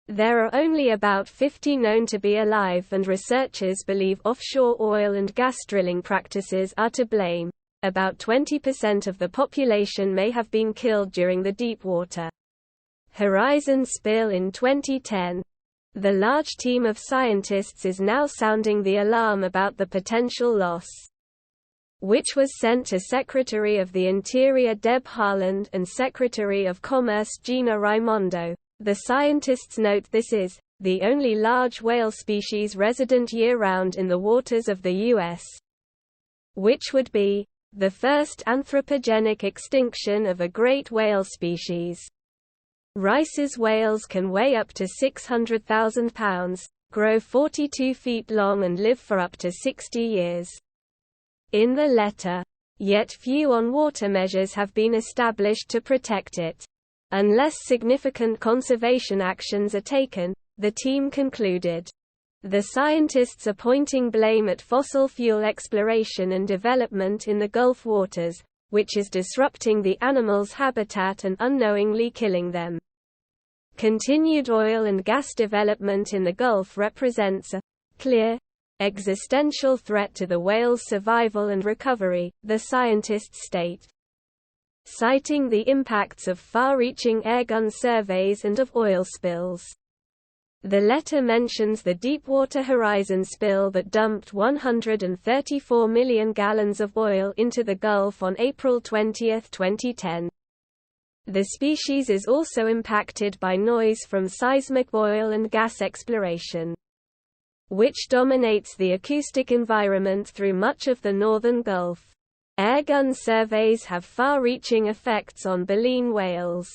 There are only about 50 known to be alive, and researchers believe offshore oil and gas drilling practices are to blame. About 20% of the population may have been killed during the Deepwater Horizon spill in 2010. The large team of scientists is now sounding the alarm about the potential loss, which was sent to Secretary of the Interior Deb Haaland and Secretary of Commerce Gina Raimondo. The scientists note this is the only large whale species resident year-round in the waters of the U.S., which would be the first anthropogenic extinction of a great whale species. Rice's whales can weigh up to 600,000 pounds, grow 42 feet long and live for up to 60 years. In the letter, yet few on-water measures have been established to protect it. Unless significant conservation actions are taken, the team concluded. The scientists are pointing blame at fossil fuel exploration and development in the Gulf waters, which is disrupting the animals' habitat and unknowingly killing them. Continued oil and gas development in the Gulf represents a clear, existential threat to the whale's survival and recovery, the scientists state, citing the impacts of far-reaching airgun surveys and of oil spills. The letter mentions the Deepwater Horizon spill that dumped 134 million gallons of oil into the Gulf on April 20, 2010. The species is also impacted by noise from seismic oil and gas exploration, which dominates the acoustic environment through much of the northern Gulf. Airgun surveys have far-reaching effects on baleen whales,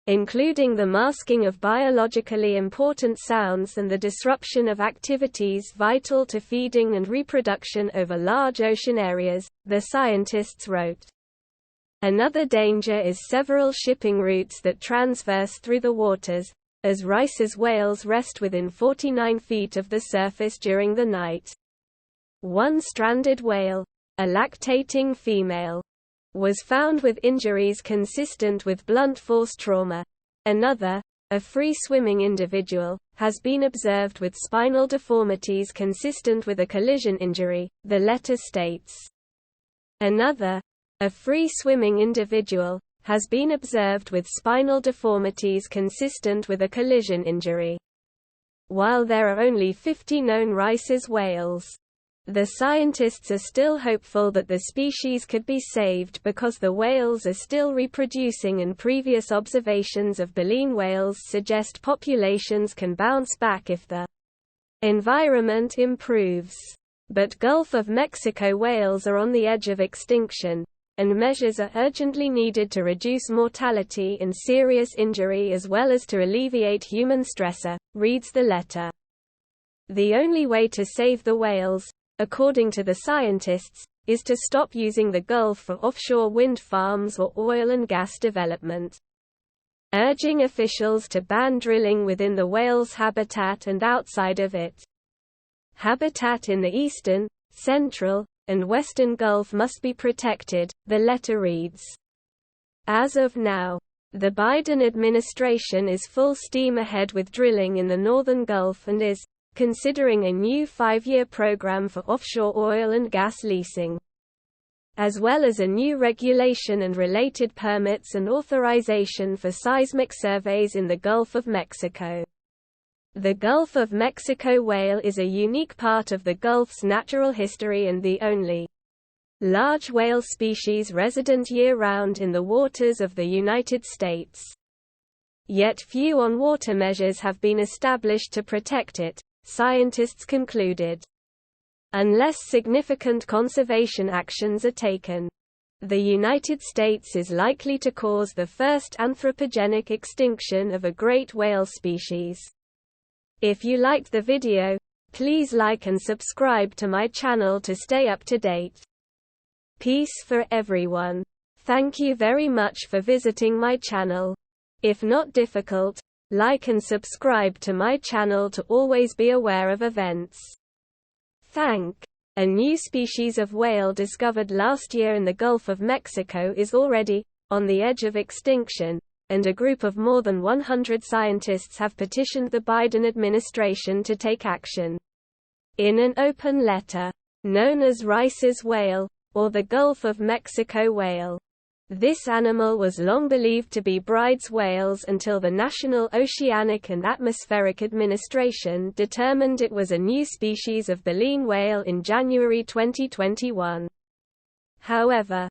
including the masking of biologically important sounds and the disruption of activities vital to feeding and reproduction over large ocean areas, the scientists wrote. Another danger is several shipping routes that transverse through the waters, as Rice's whales rest within 49 feet of the surface during the night. One stranded whale, a lactating female, was found with injuries consistent with blunt force trauma. Another, a free-swimming individual, has been observed with spinal deformities consistent with a collision injury, the letter states. Another, a free-swimming individual, has been observed with spinal deformities consistent with a collision injury. While there are only 50 known Rice's whales, the scientists are still hopeful that the species could be saved because the whales are still reproducing, and previous observations of baleen whales suggest populations can bounce back if the environment improves. But Gulf of Mexico whales are on the edge of extinction, and measures are urgently needed to reduce mortality and serious injury as well as to alleviate human stressor, reads the letter. The only way to save the whales, according to the scientists, is to stop using the Gulf for offshore wind farms or oil and gas development, urging officials to ban drilling within the whale's habitat and outside of it. Habitat in the eastern, central, and western Gulf must be protected, the letter reads. As of now, the Biden administration is full steam ahead with drilling in the northern Gulf and is considering a new 5-year program for offshore oil and gas leasing, as well as a new regulation and related permits and authorization for seismic surveys in the Gulf of Mexico. The Gulf of Mexico whale is a unique part of the Gulf's natural history and the only large whale species resident year-round in the waters of the United States. Yet few on-water measures have been established to protect it, scientists concluded. Unless significant conservation actions are taken, the United States is likely to cause the first anthropogenic extinction of a great whale species. If you liked the video, please like and subscribe to my channel to stay up to date. Peace for everyone. Thank you very much for visiting my channel. If not difficult, like and subscribe to my channel to always be aware of events. A new species of whale discovered last year in the Gulf of Mexico is already on the edge of extinction, and a group of more than 100 scientists have petitioned the Biden administration to take action. In an open letter, known as Rice's whale, or the Gulf of Mexico whale. This animal was long believed to be Bride's whales until the National Oceanic and Atmospheric Administration determined it was a new species of baleen whale in January 2021. However,